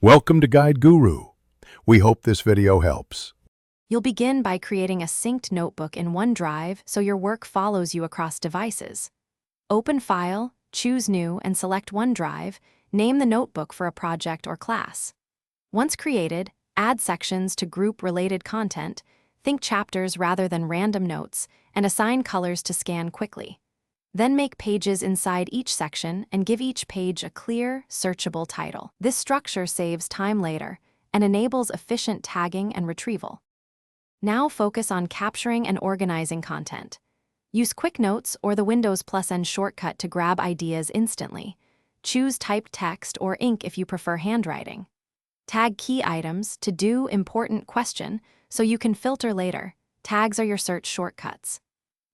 Welcome to Guide Guru. We hope this video helps. You'll begin by creating a synced notebook in OneDrive so your work follows you across devices. Open File, choose New, and select OneDrive. Name the notebook for a project or class. Once created, add sections to group related content, think chapters rather than random notes, and assign colors to scan quickly. Then make pages inside each section and give each page a clear, searchable title. This structure saves time later and enables efficient tagging and retrieval. Now focus on capturing and organizing content. Use Quick Notes or the Windows +N shortcut to grab ideas instantly. Choose typed text or ink if you prefer handwriting. Tag key items to do important question so you can filter later. Tags are your search shortcuts.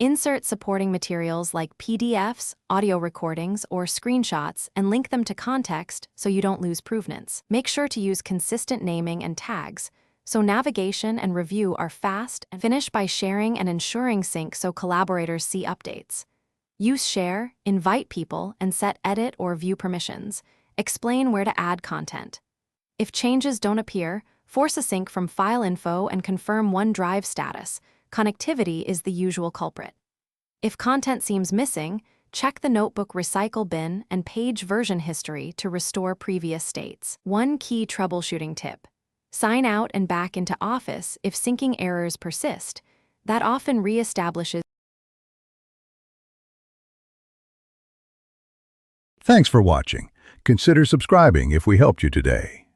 Insert supporting materials like PDFs, audio recordings, or screenshots and link them to context so you don't lose provenance. Make sure to use consistent naming and tags so navigation and review are fast, and finish by sharing and ensuring sync so collaborators see updates. Use Share, invite people, and set edit or view permissions. Explain where to add content. If changes don't appear, force a sync from File Info and confirm OneDrive status. Connectivity is the usual culprit. If content seems missing, check the notebook recycle bin and page version history to restore previous states. One key troubleshooting tip: sign out and back into Office if syncing errors persist. That often reestablishes. Thanks for watching. Consider subscribing if we helped you today.